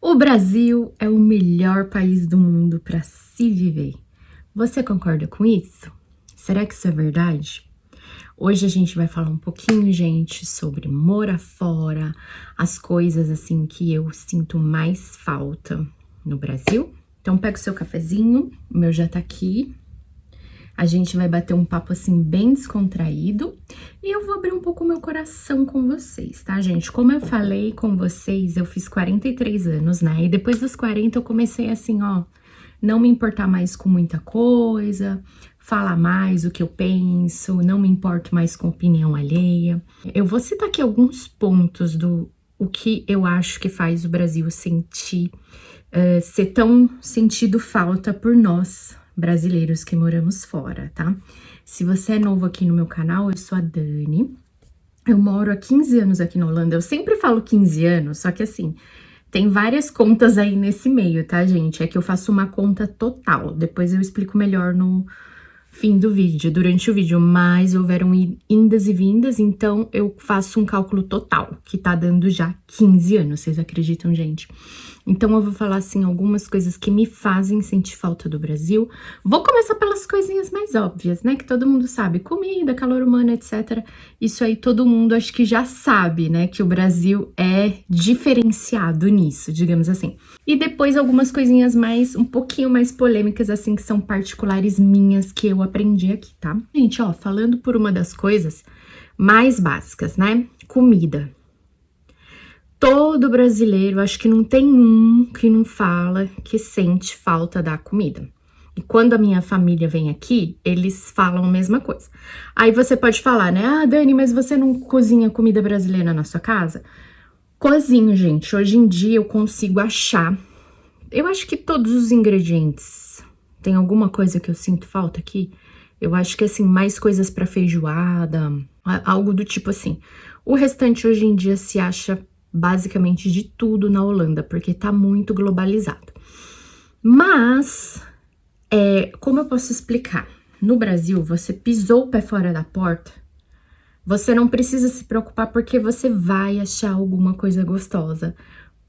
O Brasil é o melhor país do mundo para se viver. Você concorda com isso? Será que isso é verdade? Hoje a gente vai falar um pouquinho, gente, sobre morar fora, as coisas assim que eu sinto mais falta no Brasil. Então pega o seu cafezinho, o meu já tá aqui. A gente vai bater um papo assim bem descontraído e eu vou abrir um pouco o meu coração com vocês, tá, gente? Como eu falei com vocês, eu fiz 43 anos, né? E depois dos 40 eu comecei assim, ó, não me importar mais com muita coisa, falar mais o que eu penso, não me importo mais com opinião alheia. Eu vou citar aqui alguns pontos do o que eu acho que faz o Brasil sentir, ser tão sentido falta por nós, brasileiros que moramos fora, tá? Se você é novo aqui no meu canal, eu sou a Dani. Eu moro há 15 anos aqui na Holanda. Eu sempre falo 15 anos, só que assim, tem várias contas aí nesse meio, tá, gente? É que eu faço uma conta total. Depois eu explico melhor no fim do vídeo, durante o vídeo, mas houveram indas e vindas, então eu faço um cálculo total, que tá dando já 15 anos, vocês acreditam, gente? Então eu vou falar, assim, algumas coisas que me fazem sentir falta do Brasil. Vou começar pelas coisinhas mais óbvias, né, que todo mundo sabe, comida, calor humano, etc. Isso aí todo mundo acho que já sabe, né, que o Brasil é diferenciado nisso, digamos assim. E depois algumas coisinhas mais, um pouquinho mais polêmicas, assim, que são particulares minhas, que eu aprendi aqui, tá? Gente, ó, falando por uma das coisas mais básicas, né? Comida. Todo brasileiro, acho que não tem um que não fala que sente falta da comida. E quando a minha família vem aqui, eles falam a mesma coisa. Aí você pode falar, né? Ah, Dani, mas você não cozinha comida brasileira na sua casa? Cozinho, gente. Hoje em dia eu consigo achar. Eu acho que todos os ingredientes. Tem alguma coisa que eu sinto falta aqui? Eu acho que, assim, mais coisas pra feijoada, algo do tipo assim. O restante hoje em dia se acha basicamente de tudo na Holanda, porque tá muito globalizado. Mas, como eu posso explicar? No Brasil, você pisou o pé fora da porta, você não precisa se preocupar porque você vai achar alguma coisa gostosa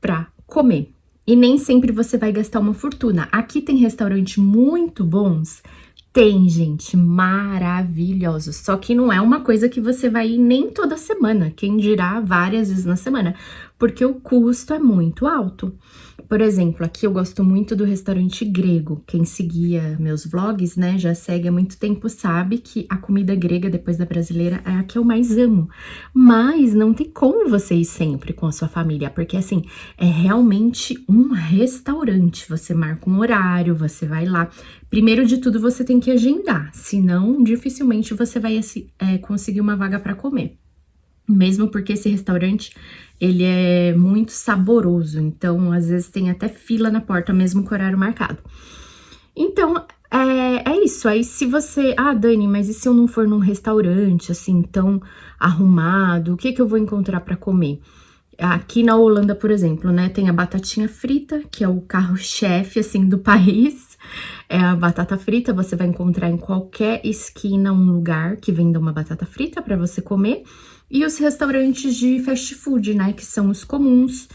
pra comer. E nem sempre você vai gastar uma fortuna. Aqui tem restaurantes muito bons. Tem, gente, maravilhosos. Só que não é uma coisa que você vai ir nem toda semana. Quem dirá várias vezes na semana. Porque o custo é muito alto. Por exemplo, aqui eu gosto muito do restaurante grego. Quem seguia meus vlogs, né, já segue há muito tempo, sabe que a comida grega, depois da brasileira, é a que eu mais amo. Mas não tem como você ir sempre com a sua família, porque assim, é realmente um restaurante. Você marca um horário, você vai lá. Primeiro de tudo, você tem que agendar, senão dificilmente você vai conseguir uma vaga para comer. Mesmo porque esse restaurante, ele é muito saboroso, então às vezes tem até fila na porta, mesmo com o horário marcado. Então, é isso. Aí se você... Ah, Dani, mas e se eu não for num restaurante, assim, tão arrumado, o que que eu vou encontrar para comer? Aqui na Holanda, por exemplo, né, tem a batatinha frita, que é o carro-chefe, assim, do país. É a batata frita, você vai encontrar em qualquer esquina um lugar que venda uma batata frita para você comer. E os restaurantes de fast food, né, que são os comuns,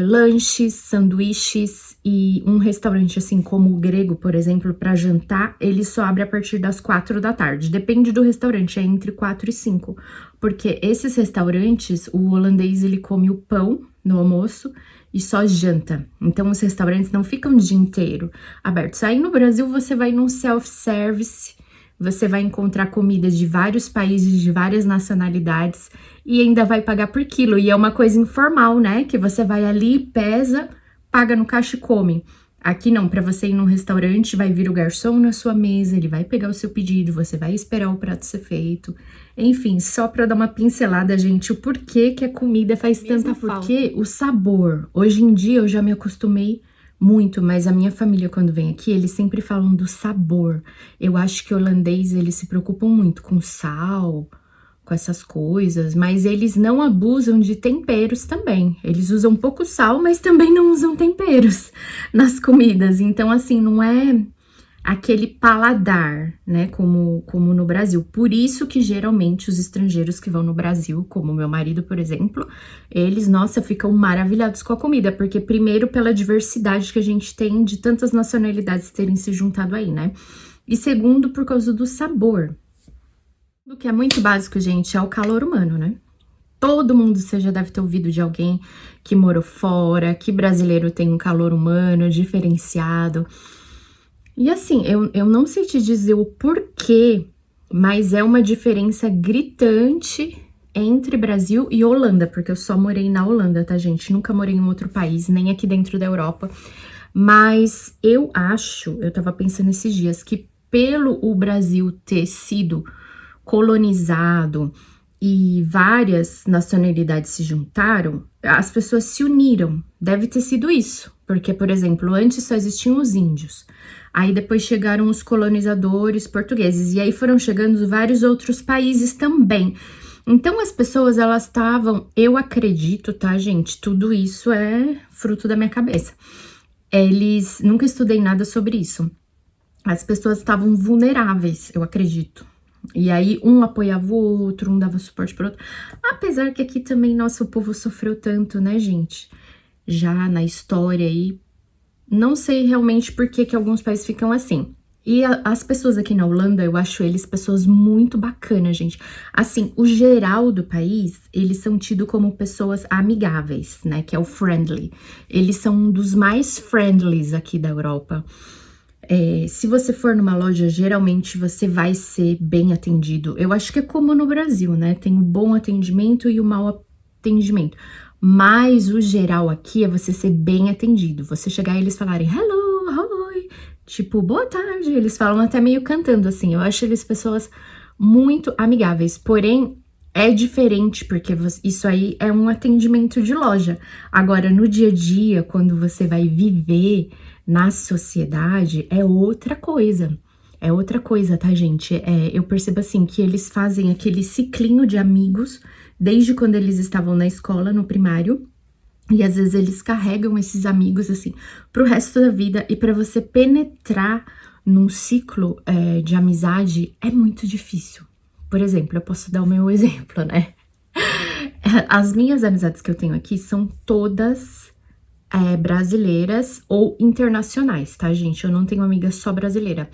lanches, sanduíches, e um restaurante assim como o grego, por exemplo, para jantar, ele só abre a partir das 4 da tarde. Depende do restaurante, é entre 4 e 5, porque esses restaurantes, o holandês, ele come o pão no almoço e só janta. Então, os restaurantes não ficam o dia inteiro abertos. Aí no Brasil, você vai num self-service, você vai encontrar comida de vários países, de várias nacionalidades, e ainda vai pagar por quilo. E é uma coisa informal, né? Que você vai ali, pesa, paga no caixa e come. Aqui não, para você ir num restaurante, vai vir o garçom na sua mesa, ele vai pegar o seu pedido, você vai esperar o prato ser feito. Enfim, só para dar uma pincelada, gente, o porquê que a comida faz tanta falta. Porque o sabor, hoje em dia eu já me acostumei muito, mas a minha família, quando vem aqui, eles sempre falam do sabor. Eu acho que o holandês, eles se preocupam muito com sal, com essas coisas, mas eles não abusam de temperos também. Eles usam pouco sal, mas também não usam temperos nas comidas. Então, assim, não é aquele paladar, né, como no Brasil. Por isso que geralmente os estrangeiros que vão no Brasil, como meu marido, por exemplo, eles, nossa, ficam maravilhados com a comida, porque primeiro pela diversidade que a gente tem de tantas nacionalidades terem se juntado aí, né? E segundo, por causa do sabor. O que é muito básico, gente, é o calor humano, né? Todo mundo, você já deve ter ouvido de alguém que morou fora, que brasileiro tem um calor humano diferenciado. E assim, eu não sei te dizer o porquê, mas é uma diferença gritante entre Brasil e Holanda, porque eu só morei na Holanda, tá, gente? Nunca morei em outro país, nem aqui dentro da Europa. Mas eu acho, eu tava pensando esses dias, que pelo o Brasil ter sido colonizado e várias nacionalidades se juntaram, as pessoas se uniram. Deve ter sido isso, porque, por exemplo, antes só existiam os índios. Aí depois chegaram os colonizadores portugueses, e aí foram chegando vários outros países também. Então as pessoas, elas estavam, eu acredito, tá, gente? Tudo isso é fruto da minha cabeça. Nunca estudei nada sobre isso. As pessoas estavam vulneráveis, eu acredito. E aí um apoiava o outro, um dava suporte pro outro. Apesar que aqui também, nossa, o povo sofreu tanto, né, gente? Já na história aí, não sei realmente por que alguns países ficam assim. E as pessoas aqui na Holanda, eu acho eles pessoas muito bacanas, gente. Assim, o geral do país, eles são tidos como pessoas amigáveis, né? Que é o friendly. Eles são um dos mais friendlies aqui da Europa. Se você for numa loja, geralmente você vai ser bem atendido. Eu acho que é como no Brasil, né? Tem o bom atendimento e o mau atendimento. Mas o geral aqui é você ser bem atendido. Você chegar e eles falarem hello, oi, tipo, boa tarde. Eles falam até meio cantando assim. Eu acho eles pessoas muito amigáveis. Porém, é diferente, porque isso aí é um atendimento de loja. Agora, no dia a dia, quando você vai viver na sociedade, é outra coisa. É outra coisa, tá, gente? Eu percebo assim que eles fazem aquele ciclinho de amigos desde quando eles estavam na escola, no primário. E às vezes eles carregam esses amigos, assim, pro resto da vida. E para você penetrar num ciclo de amizade é muito difícil. Por exemplo, eu posso dar o meu exemplo, né? As minhas amizades que eu tenho aqui são todas brasileiras ou internacionais, tá, gente? Eu não tenho amiga só brasileira.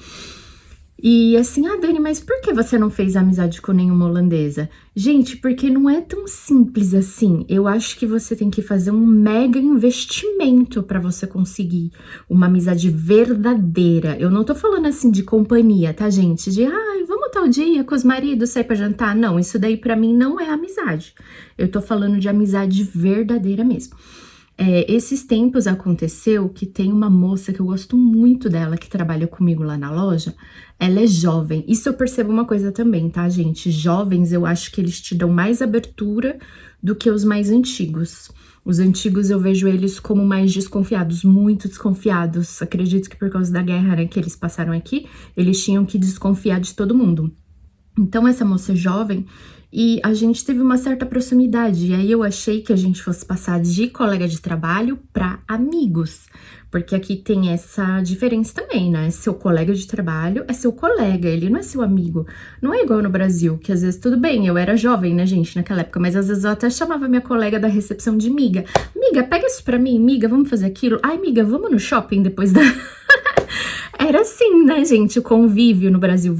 E assim, Dani, mas por que você não fez amizade com nenhuma holandesa? Gente, porque não é tão simples assim. Eu acho que você tem que fazer um mega investimento para você conseguir uma amizade verdadeira. Eu não tô falando assim de companhia, tá, gente? De, vamos tal dia com os maridos sair pra jantar. Não, isso daí pra mim não é amizade. Eu tô falando de amizade verdadeira mesmo. Esses tempos aconteceu que tem uma moça que eu gosto muito dela, que trabalha comigo lá na loja. Ela é jovem. Isso eu percebo uma coisa também, tá, gente? Jovens, eu acho que eles te dão mais abertura do que os mais antigos. Os antigos eu vejo eles como mais desconfiados, muito desconfiados. Acredito que por causa da guerra, né, que eles passaram aqui, eles tinham que desconfiar de todo mundo. Então, essa moça é jovem e a gente teve uma certa proximidade. E aí eu achei que a gente fosse passar de colega de trabalho para amigos. Porque aqui tem essa diferença também, né? Seu colega de trabalho é seu colega, ele não é seu amigo. Não é igual no Brasil, que às vezes tudo bem, eu era jovem, né, gente, naquela época, mas às vezes eu até chamava minha colega da recepção de miga. Miga, pega isso pra mim, miga, vamos fazer aquilo. Ai, miga, vamos no shopping depois da... Era assim, né, gente, o convívio no Brasil.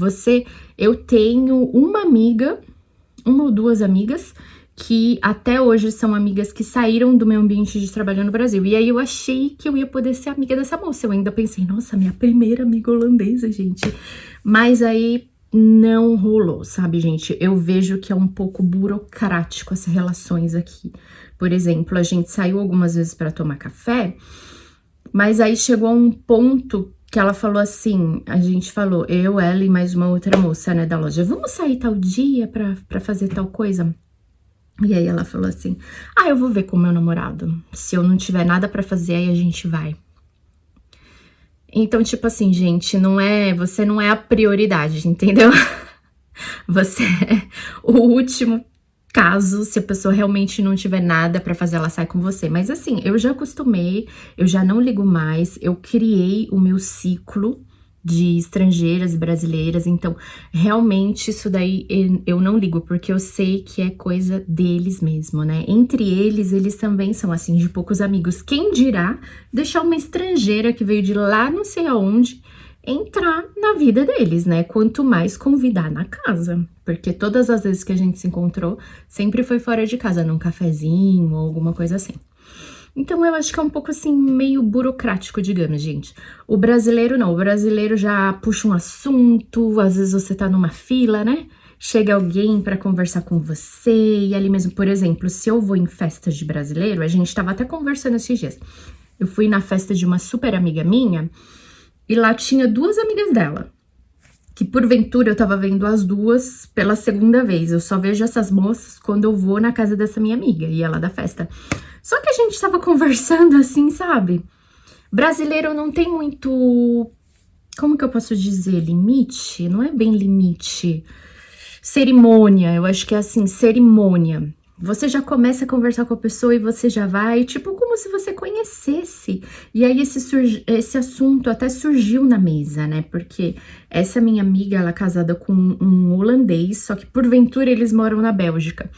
Eu tenho uma amiga, uma ou duas amigas, que até hoje são amigas que saíram do meu ambiente de trabalho no Brasil. E aí eu achei que eu ia poder ser amiga dessa moça. Eu ainda pensei, nossa, minha primeira amiga holandesa, gente. Mas aí não rolou, sabe, gente? Eu vejo que é um pouco burocrático essas relações aqui. Por exemplo, a gente saiu algumas vezes para tomar café, mas aí chegou a um ponto que ela falou assim, a gente falou, eu, ela e mais uma outra moça, né, da loja, vamos sair tal dia pra fazer tal coisa? E aí ela falou assim, eu vou ver com o meu namorado, se eu não tiver nada pra fazer, aí a gente vai. Então, tipo assim, gente, você não é a prioridade, entendeu? Você é o último caso, se a pessoa realmente não tiver nada pra fazer, ela sai com você. Mas assim, eu já acostumei, eu já não ligo mais, eu criei o meu ciclo de estrangeiras e brasileiras, então realmente isso daí eu não ligo, porque eu sei que é coisa deles mesmo, né? Entre eles também são assim, de poucos amigos. Quem dirá deixar uma estrangeira que veio de lá não sei aonde entrar na vida deles, né? Quanto mais convidar na casa, porque todas as vezes que a gente se encontrou, sempre foi fora de casa, num cafezinho ou alguma coisa assim. Então, eu acho que é um pouco, assim, meio burocrático, digamos, gente. O brasileiro não, o brasileiro já puxa um assunto, às vezes você tá numa fila, né? Chega alguém pra conversar com você, e ali mesmo, por exemplo, se eu vou em festas de brasileiro, a gente tava até conversando esses dias. Eu fui na festa de uma super amiga minha, e lá tinha duas amigas dela, que porventura eu tava vendo as duas pela segunda vez. Eu só vejo essas moças quando eu vou na casa dessa minha amiga, e ela da festa. Só que a gente tava conversando assim, sabe? Brasileiro não tem muito... Como que eu posso dizer? Limite? Não é bem limite. Cerimônia, eu acho que é assim, cerimônia. Você já começa a conversar com a pessoa e você já vai, tipo, como se você conhecesse. E aí esse assunto até surgiu na mesa, né? Porque essa minha amiga, ela é casada com um holandês, só que porventura eles moram na Bélgica.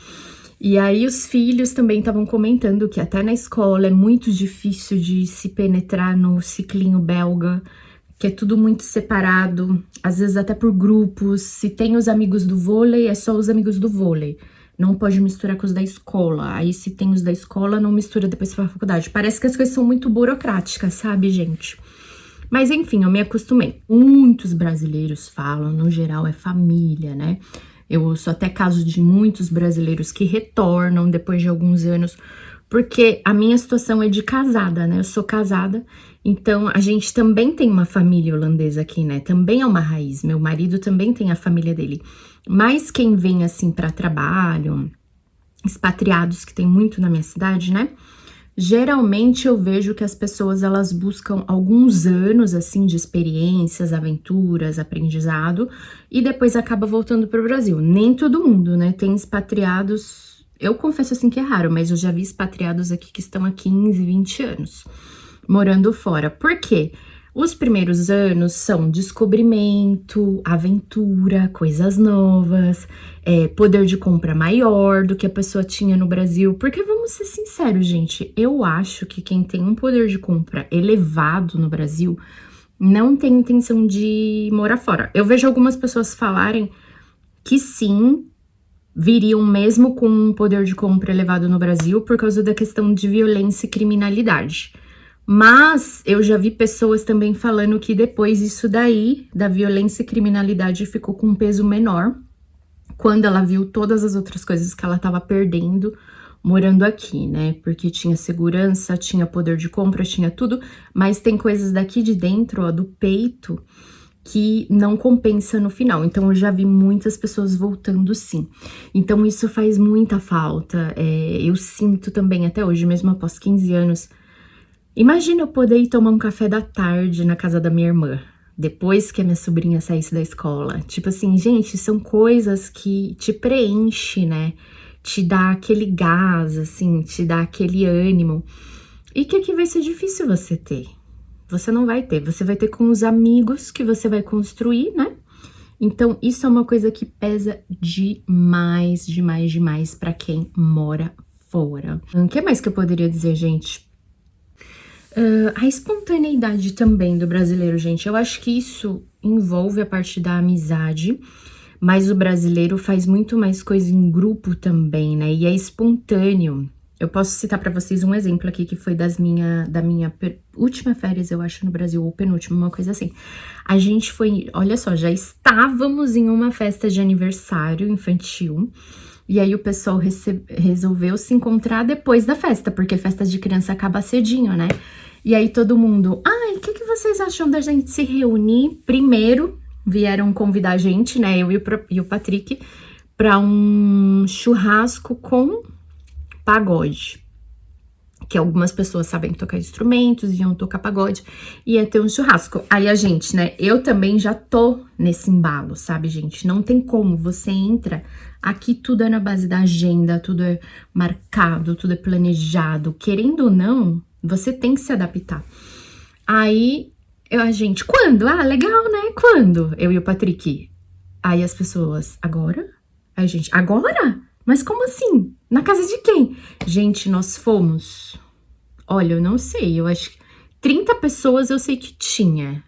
E aí os filhos também estavam comentando que até na escola é muito difícil de se penetrar no ciclinho belga, que é tudo muito separado, às vezes até por grupos. Se tem os amigos do vôlei, é só os amigos do vôlei. Não pode misturar com os da escola. Aí se tem os da escola, não mistura depois pra faculdade. Parece que as coisas são muito burocráticas, sabe, gente? Mas enfim, eu me acostumei. Muitos brasileiros falam, no geral é família, né? Eu ouço até casos de muitos brasileiros que retornam depois de alguns anos, porque a minha situação é de casada, né? Eu sou casada, então a gente também tem uma família holandesa aqui, né? Também é uma raiz. Meu marido também tem a família dele. Mas quem vem assim para trabalho, expatriados que tem muito na minha cidade, né? Geralmente eu vejo que as pessoas elas buscam alguns anos assim de experiências, aventuras, aprendizado e depois acaba voltando para o Brasil. Nem todo mundo, né? Tem expatriados, eu confesso assim que é raro, mas eu já vi expatriados aqui que estão há 15, 20 anos morando fora. Por quê? Os primeiros anos são descobrimento, aventura, coisas novas, poder de compra maior do que a pessoa tinha no Brasil. Porque vamos ser sinceros, gente, eu acho que quem tem um poder de compra elevado no Brasil não tem intenção de morar fora. Eu vejo algumas pessoas falarem que sim, viriam mesmo com um poder de compra elevado no Brasil por causa da questão de violência e criminalidade. Mas eu já vi pessoas também falando que depois isso daí, da violência e criminalidade, ficou com um peso menor quando ela viu todas as outras coisas que ela estava perdendo morando aqui, né? Porque tinha segurança, tinha poder de compra, tinha tudo, mas tem coisas daqui de dentro, ó, do peito, que não compensa no final. Então eu já vi muitas pessoas voltando sim. Então isso faz muita falta. Eu sinto também até hoje, mesmo após 15 anos, imagina eu poder ir tomar um café da tarde na casa da minha irmã, depois que a minha sobrinha saísse da escola. Tipo assim, gente, são coisas que te preenche, né? Te dá aquele gás, assim, te dá aquele ânimo. E que aqui vai ser difícil você ter. Você não vai ter, você vai ter com os amigos que você vai construir, né? Então, isso é uma coisa que pesa demais, demais, demais pra quem mora fora. O que mais que eu poderia dizer, gente? A espontaneidade também do brasileiro, gente, eu acho que isso envolve a parte da amizade, mas o brasileiro faz muito mais coisa em grupo também, né? E é espontâneo. Eu posso citar pra vocês um exemplo aqui que foi da minha última férias, eu acho, no Brasil, ou penúltima, uma coisa assim. A gente foi, olha só, já estávamos em uma festa de aniversário infantil. E aí o pessoal resolveu se encontrar depois da festa, porque festa de criança acaba cedinho, né? E aí todo mundo, ai, o que vocês acham da gente se reunir? Primeiro vieram convidar a gente, né, eu e o Patrick, pra um churrasco com pagode. Que algumas pessoas sabem tocar instrumentos, iam tocar pagode, ia ter um churrasco. Aí a gente, né, eu também já tô nesse embalo, sabe, gente? Não tem como, você entra, aqui tudo é na base da agenda, tudo é marcado, tudo é planejado. Querendo ou não, você tem que se adaptar. Aí, A gente, quando? Ah, legal, né? Quando? Eu e o Patrick. Aí as pessoas, agora? Aí a gente, agora? Mas como assim? Na casa de quem? Gente, nós fomos. Olha, eu não sei, eu acho que 30 pessoas eu sei que tinha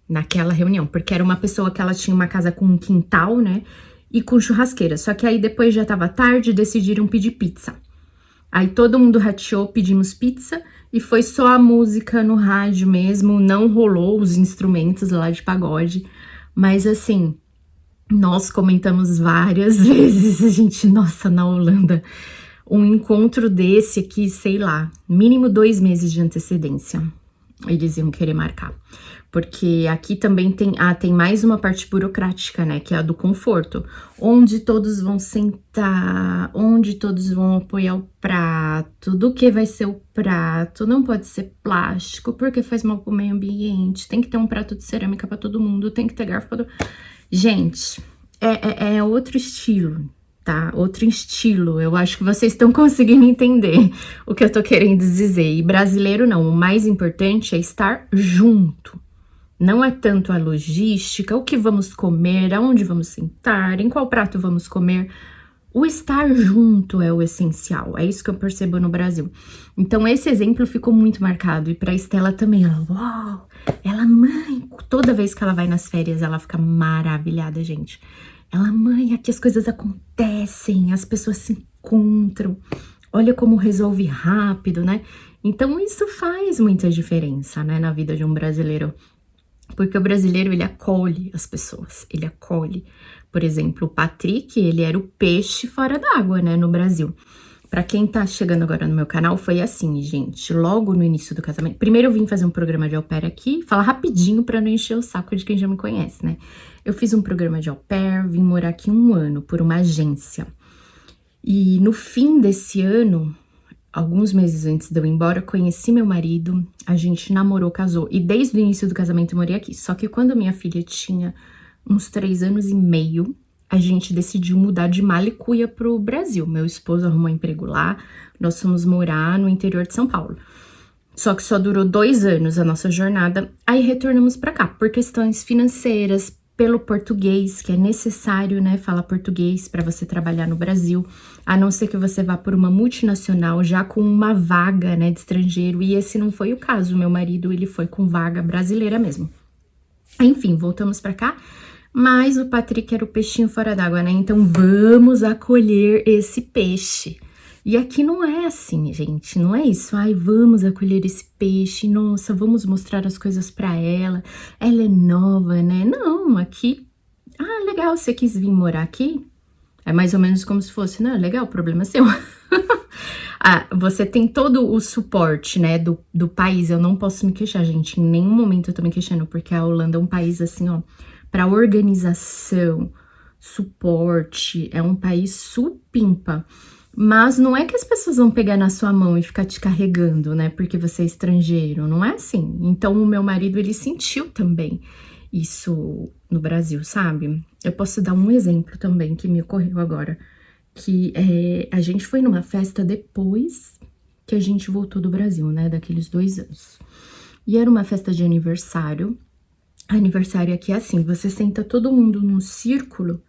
naquela reunião, porque era uma pessoa que ela tinha uma casa com um quintal, né? E com churrasqueira. Só que aí depois já tava tarde, decidiram pedir pizza. Aí todo mundo rateou, pedimos pizza e foi só a música no rádio mesmo, não rolou os instrumentos lá de pagode. Mas assim, nós comentamos várias vezes, a gente, nossa, na Holanda, um encontro desse aqui, sei lá, mínimo 2 meses de antecedência, eles iam querer marcar. Porque aqui também tem mais uma parte burocrática, né, que é a do conforto, onde todos vão sentar, onde todos vão apoiar o prato, do que vai ser o prato, não pode ser plástico, porque faz mal pro meio ambiente, tem que ter um prato de cerâmica pra todo mundo, tem que ter garfo pra todo... Gente, é outro estilo, tá? Outro estilo. Eu acho que vocês estão conseguindo entender o que eu tô querendo dizer. E brasileiro não, o mais importante é estar junto. Não é tanto a logística, o que vamos comer, aonde vamos sentar, em qual prato vamos comer. O estar junto é o essencial, é isso que eu percebo no Brasil. Então, esse exemplo ficou muito marcado. E pra Estela também, ela, uau, ela, mãe, toda vez que ela vai nas férias, ela fica maravilhada, gente. Ela, mãe, aqui as coisas acontecem, as pessoas se encontram, olha como resolve rápido, né? Então, isso faz muita diferença, né, na vida de um brasileiro. Porque o brasileiro, ele acolhe as pessoas, ele acolhe. Por exemplo, o Patrick, ele era o peixe fora d'água, né, no Brasil. Pra quem tá chegando agora no meu canal, foi assim, gente, logo no início do casamento. Primeiro eu vim fazer um programa de au pair aqui, falar rapidinho pra não encher o saco de quem já me conhece, né? Eu fiz um programa de au pair, vim morar aqui 1 ano por uma agência. E no fim desse ano, alguns meses antes de eu ir embora, conheci meu marido, a gente namorou, casou. E desde o início do casamento eu morei aqui. Só que quando minha filha tinha uns 3 anos e meio, a gente decidiu mudar de Malicuia pro Brasil. Meu esposo arrumou emprego lá, nós fomos morar no interior de São Paulo. Só que só durou 2 anos a nossa jornada, aí retornamos pra cá, por questões financeiras, pelo português, que é necessário, né, falar português para você trabalhar no Brasil, a não ser que você vá por uma multinacional já com uma vaga, né, de estrangeiro, e esse não foi o caso, meu marido, ele foi com vaga brasileira mesmo. Enfim, voltamos para cá, mas o Patrick era o peixinho fora d'água, né, então vamos acolher esse peixe. E aqui não é assim, gente, não é isso, ai, vamos acolher esse peixe, nossa, vamos mostrar as coisas pra ela é nova, né? Não, aqui, ah, legal, você quis vir morar aqui? É mais ou menos como se fosse, não, legal, o problema é seu. Ah, você tem todo o suporte, né, do país, eu não posso me queixar, gente, em nenhum momento eu tô me queixando, porque a Holanda é um país, assim, ó, pra organização, suporte, é um país supimpa. Mas não é que as pessoas vão pegar na sua mão e ficar te carregando, né? Porque você é estrangeiro, não é assim. Então, o meu marido, ele sentiu também isso no Brasil, sabe? Eu posso dar um exemplo também que me ocorreu agora. Que a gente foi numa festa depois que a gente voltou do Brasil, né? Daqueles 2 anos. E era uma festa de aniversário. Aniversário aqui é assim, você senta todo mundo num círculo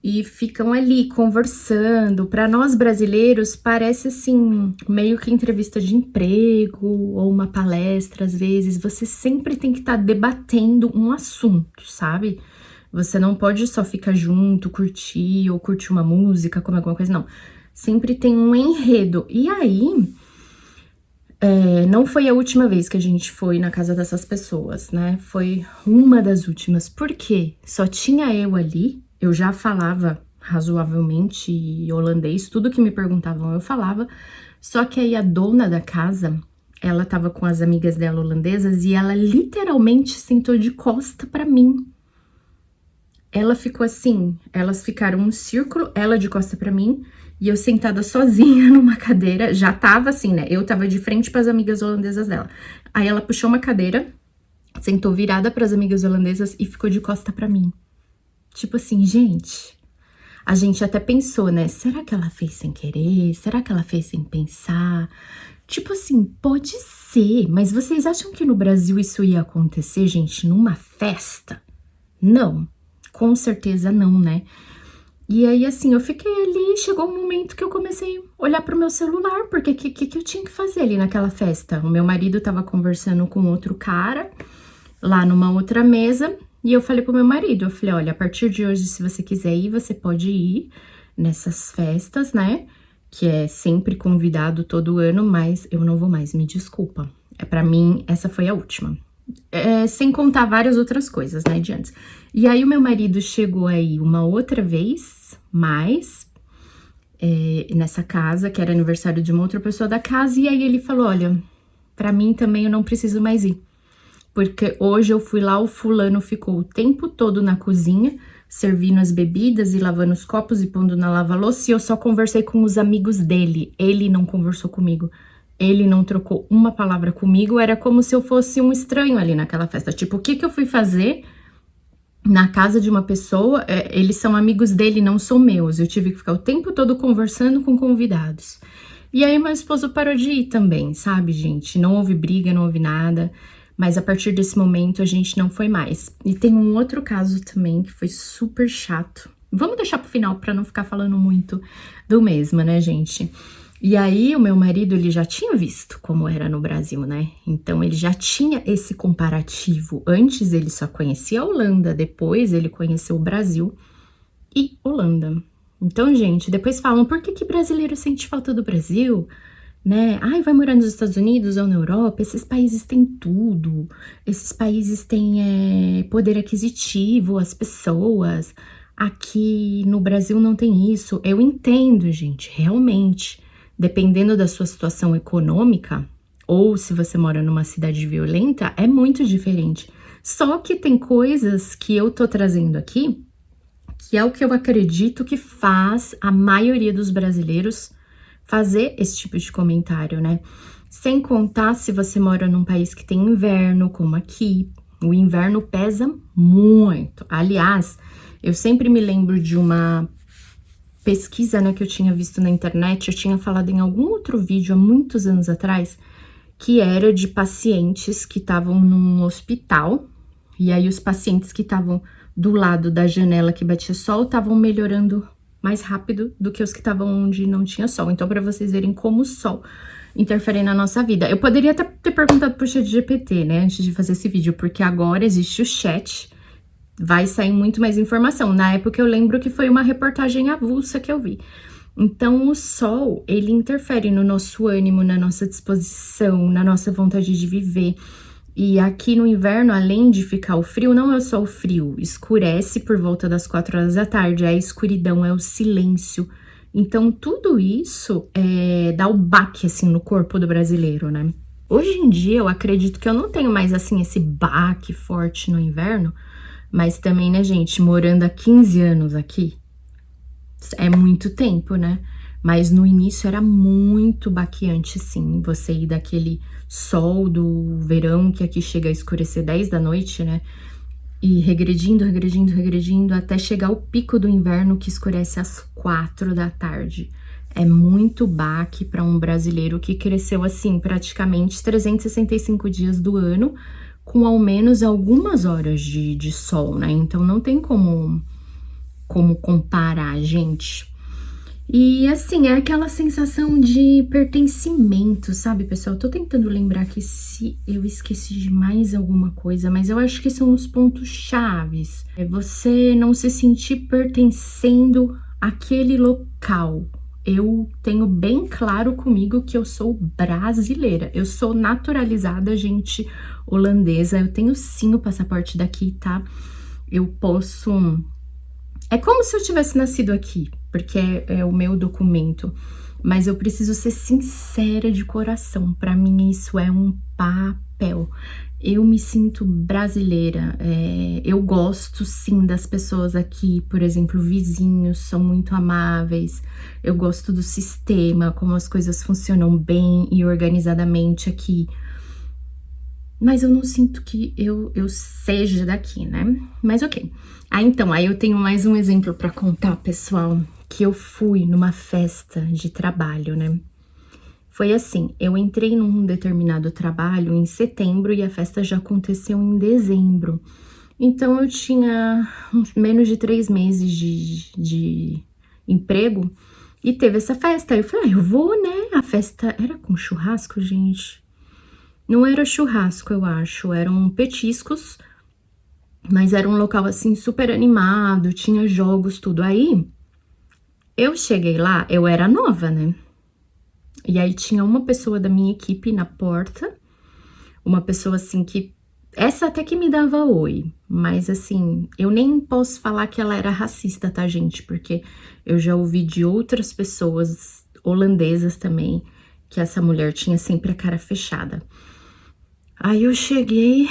e ficam ali conversando. Para nós brasileiros, parece assim, meio que entrevista de emprego ou uma palestra, às vezes. Você sempre tem que estar debatendo um assunto, sabe? Você não pode só ficar junto, curtir ou curtir uma música, comer alguma coisa, não. Sempre tem um enredo. E aí, não foi a última vez que a gente foi na casa dessas pessoas, né? Foi uma das últimas. Por quê? Só tinha eu ali. Eu já falava razoavelmente holandês, tudo que me perguntavam eu falava, só que aí a dona da casa, ela tava com as amigas dela holandesas e ela literalmente sentou de costa pra mim. Ela ficou assim, elas ficaram um círculo, ela de costa pra mim e eu sentada sozinha numa cadeira, já tava assim, né? Eu tava de frente pras amigas holandesas dela. Aí ela puxou uma cadeira, sentou virada pras amigas holandesas e ficou de costa pra mim. Tipo assim, gente, a gente até pensou, né? Será que ela fez sem querer? Será que ela fez sem pensar? Tipo assim, pode ser, mas vocês acham que no Brasil isso ia acontecer, gente, numa festa? Não, com certeza não, né? E aí, assim, eu fiquei ali, chegou um momento que eu comecei a olhar pro meu celular, porque o que eu tinha que fazer ali naquela festa? O meu marido tava conversando com outro cara, lá numa outra mesa, e eu falei pro meu marido, eu falei, olha, a partir de hoje, se você quiser ir, você pode ir nessas festas, né? Que é sempre convidado todo ano, mas eu não vou mais, me desculpa. Pra mim, essa foi a última. Sem contar várias outras coisas, né, de antes. E aí, o meu marido chegou aí uma outra vez, nessa casa, que era aniversário de uma outra pessoa da casa, e aí ele falou, olha, pra mim também eu não preciso mais ir. Porque hoje eu fui lá, o fulano ficou o tempo todo na cozinha, servindo as bebidas e lavando os copos e pondo na lava-louça, e eu só conversei com os amigos dele. Ele não conversou comigo. Ele não trocou uma palavra comigo, era como se eu fosse um estranho ali naquela festa. Tipo, o que que eu fui fazer na casa de uma pessoa? Eles são amigos dele, não são meus. Eu tive que ficar o tempo todo conversando com convidados. E aí meu esposo parou de ir também, sabe, gente? Não houve briga, não houve nada. Mas a partir desse momento a gente não foi mais. E tem um outro caso também que foi super chato. Vamos deixar pro final pra não ficar falando muito do mesmo, né, gente? E aí o meu marido, ele já tinha visto como era no Brasil, né? Então ele já tinha esse comparativo. Antes ele só conhecia a Holanda, depois ele conheceu o Brasil e Holanda. Então, gente, depois falam, por que que brasileiro sente falta do Brasil? Né? Ai, vai morar nos Estados Unidos ou na Europa, esses países têm tudo, esses países têm poder aquisitivo, as pessoas, aqui no Brasil não tem isso. Eu entendo, gente, realmente, dependendo da sua situação econômica, ou se você mora numa cidade violenta, é muito diferente. Só que tem coisas que eu tô trazendo aqui, que é o que eu acredito que faz a maioria dos brasileiros fazer esse tipo de comentário, né? Sem contar se você mora num país que tem inverno, como aqui, o inverno pesa muito. Aliás, eu sempre me lembro de uma pesquisa, né, que eu tinha visto na internet, eu tinha falado em algum outro vídeo há muitos anos atrás, que era de pacientes que estavam num hospital, e aí os pacientes que estavam do lado da janela que batia sol estavam melhorando mais rápido do que os que estavam onde não tinha sol. Então, para vocês verem como o sol interfere na nossa vida. Eu poderia até ter perguntado pro ChatGPT, né, antes de fazer esse vídeo, porque agora existe o chat, vai sair muito mais informação. Na época, eu lembro que foi uma reportagem avulsa que eu vi. Então, o sol, ele interfere no nosso ânimo, na nossa disposição, na nossa vontade de viver. E aqui no inverno, além de ficar o frio, não é só o frio, escurece por volta das 4 horas da tarde, é a escuridão, é o silêncio. Então, tudo isso dá o baque, assim, no corpo do brasileiro, né? Hoje em dia, eu acredito que eu não tenho mais, assim, esse baque forte no inverno, mas também, né, gente, morando há 15 anos aqui, é muito tempo, né? Mas no início era muito baqueante, sim, você ir daquele sol do verão, que aqui chega a escurecer 10 da noite, né? E regredindo, regredindo, regredindo, até chegar o pico do inverno, que escurece às 4 da tarde. É muito baque para um brasileiro que cresceu, assim, praticamente 365 dias do ano, com ao menos algumas horas de sol, né? Então, não tem como comparar, gente. E assim, é aquela sensação de pertencimento, sabe, pessoal? Tô tentando lembrar aqui se eu esqueci de mais alguma coisa, mas eu acho que são os pontos chaves. É você não se sentir pertencendo àquele local. Eu tenho bem claro comigo que eu sou brasileira. Eu sou naturalizada, gente, holandesa. Eu tenho sim o passaporte daqui, tá? Eu posso... É como se eu tivesse nascido aqui, porque é o meu documento, mas eu preciso ser sincera de coração, pra mim isso é um papel. Eu me sinto brasileira, eu gosto sim das pessoas aqui, por exemplo, vizinhos são muito amáveis, eu gosto do sistema, como as coisas funcionam bem e organizadamente aqui. Mas eu não sinto que eu seja daqui, né? Mas ok. Então, aí eu tenho mais um exemplo pra contar, pessoal, que eu fui numa festa de trabalho, né? Foi assim, eu entrei num determinado trabalho em setembro e a festa já aconteceu em dezembro. Então eu tinha menos de 3 meses de emprego e teve essa festa. Aí eu falei, eu vou, né? A festa era com churrasco, gente. Não era churrasco, eu acho, eram petiscos, mas era um local assim super animado, tinha jogos, tudo. Aí eu cheguei lá, eu era nova, né? E aí tinha uma pessoa da minha equipe na porta, uma pessoa assim que essa até que me dava oi, mas assim, eu nem posso falar que ela era racista, tá, gente? Porque eu já ouvi de outras pessoas holandesas também que essa mulher tinha sempre a cara fechada. Aí eu cheguei,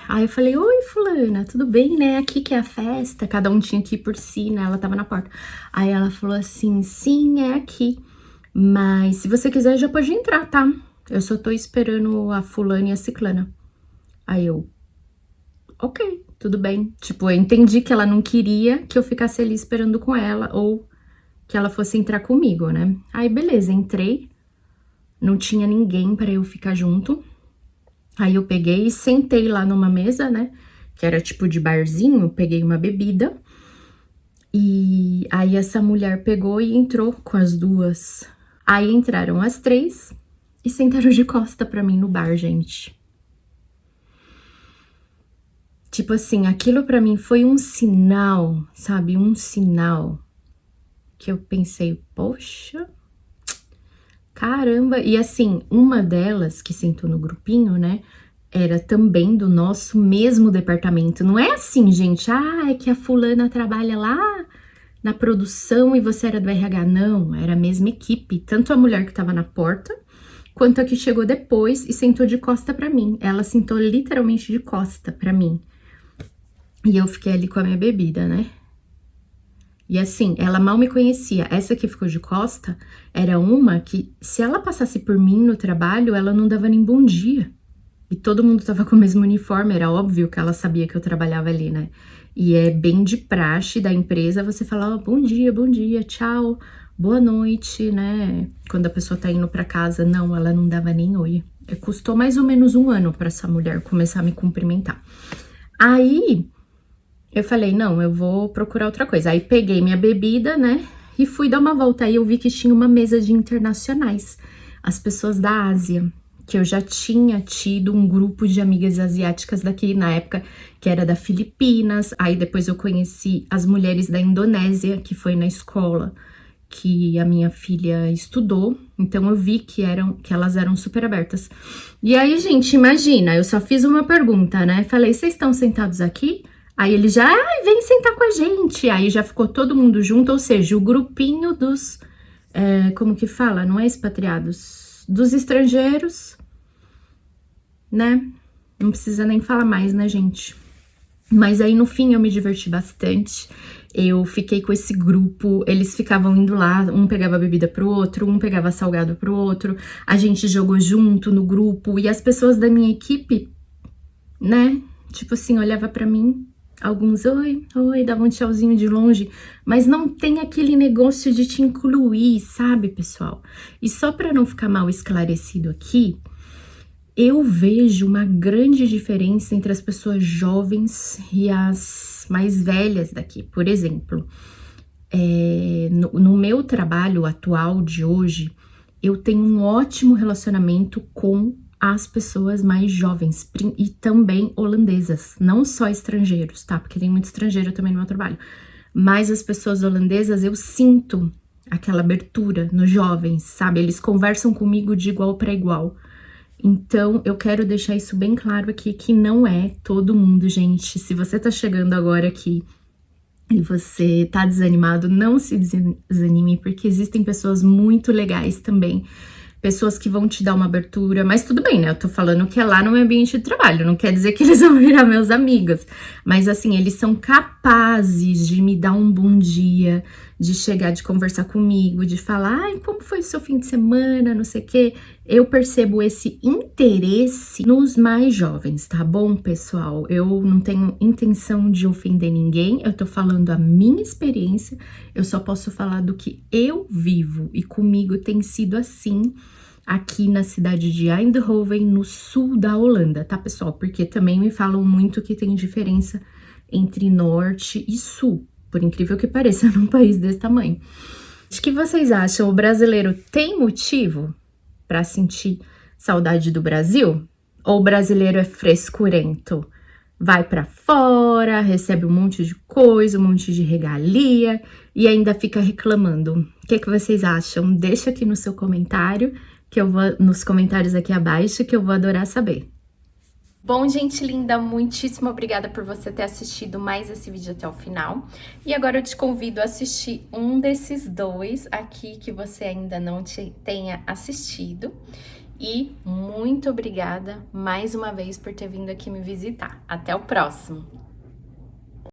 aí eu falei, oi, fulana, tudo bem, né? Aqui que é a festa, cada um tinha que ir por si, né? Ela tava na porta. Aí ela falou assim, sim, é aqui, mas se você quiser já pode entrar, tá? Eu só tô esperando a fulana e a ciclana. Aí eu, ok, tudo bem. Tipo, eu entendi que ela não queria que eu ficasse ali esperando com ela ou que ela fosse entrar comigo, né? Aí, beleza, entrei, não tinha ninguém pra eu ficar junto. Aí eu peguei e sentei lá numa mesa, né? Que era tipo de barzinho, peguei uma bebida. E aí essa mulher pegou e entrou com as duas. Aí entraram as 3 e sentaram de costa pra mim no bar, gente. Tipo assim, aquilo pra mim foi um sinal, sabe? Um sinal que eu pensei, poxa, caramba. E assim, uma delas que sentou no grupinho, né? Era também do nosso mesmo departamento. Não é assim, gente, é que a fulana trabalha lá na produção e você era do RH. Não, era a mesma equipe. Tanto a mulher que tava na porta, quanto a que chegou depois e sentou de costa pra mim. Ela sentou literalmente de costa pra mim. E eu fiquei ali com a minha bebida, né? E assim, ela mal me conhecia. Essa que ficou de costa era uma que, se ela passasse por mim no trabalho, ela não dava nem bom dia. E todo mundo tava com o mesmo uniforme, era óbvio que ela sabia que eu trabalhava ali, né? E é bem de praxe da empresa você falar, bom dia, tchau, boa noite, né? Quando a pessoa tá indo pra casa. Não, ela não dava nem oi. Custou mais ou menos 1 ano pra essa mulher começar a me cumprimentar. Aí, eu falei, não, eu vou procurar outra coisa. Aí peguei minha bebida, né? E fui dar uma volta. Aí eu vi que tinha uma mesa de internacionais. As pessoas da Ásia, que eu já tinha tido um grupo de amigas asiáticas daqui na época, que era da Filipinas. Aí depois eu conheci as mulheres da Indonésia, que foi na escola que a minha filha estudou. Então eu vi que elas eram super abertas. E aí, gente, imagina, eu só fiz uma pergunta, né? Falei, vocês estão sentados aqui? Aí ele já, vem sentar com a gente. Aí já ficou todo mundo junto, ou seja, o grupinho dos, como que fala? Não é expatriados, dos estrangeiros, né? Não precisa nem falar mais, né, gente? Mas aí no fim eu me diverti bastante. Eu fiquei com esse grupo, eles ficavam indo lá, um pegava bebida pro outro, um pegava salgado pro outro. A gente jogou junto no grupo e as pessoas da minha equipe, né? Tipo assim, olhava pra mim, alguns oi, davam um tchauzinho de longe, mas não tem aquele negócio de te incluir, sabe, pessoal? E só pra não ficar mal esclarecido aqui, eu vejo uma grande diferença entre as pessoas jovens e as mais velhas daqui. Por exemplo, no meu trabalho atual de hoje, eu tenho um ótimo relacionamento com as pessoas mais jovens e também holandesas, não só estrangeiros, tá? Porque tem muito estrangeiro também no meu trabalho. Mas as pessoas holandesas, eu sinto aquela abertura nos jovens, sabe? Eles conversam comigo de igual para igual. Então, eu quero deixar isso bem claro aqui, que não é todo mundo, gente. Se você tá chegando agora aqui e você tá desanimado, não se desanime, porque existem pessoas muito legais também. Pessoas que vão te dar uma abertura, mas tudo bem, né? Eu tô falando que é lá no meu ambiente de trabalho, não quer dizer que eles vão virar meus amigos. Mas assim, eles são capazes de me dar um bom dia, de chegar, de conversar comigo, de falar, ai, como foi o seu fim de semana, não sei o quê. Eu percebo esse interesse nos mais jovens, tá bom, pessoal? Eu não tenho intenção de ofender ninguém, eu tô falando a minha experiência, eu só posso falar do que eu vivo, e comigo tem sido assim aqui na cidade de Eindhoven, no sul da Holanda, tá, pessoal? Porque também me falam muito que tem diferença entre norte e sul, por incrível que pareça, num país desse tamanho. O que vocês acham? O brasileiro tem motivo para sentir saudade do Brasil? Ou o brasileiro é frescurento? Vai para fora, recebe um monte de coisa, um monte de regalia e ainda fica reclamando. O que vocês acham? Deixa aqui no seu comentário, que eu vou nos comentários aqui abaixo, que eu vou adorar saber. Bom, gente linda, muitíssimo obrigada por você ter assistido mais esse vídeo até o final. E agora eu te convido a assistir um desses dois aqui que você ainda não tenha assistido. E muito obrigada mais uma vez por ter vindo aqui me visitar. Até o próximo!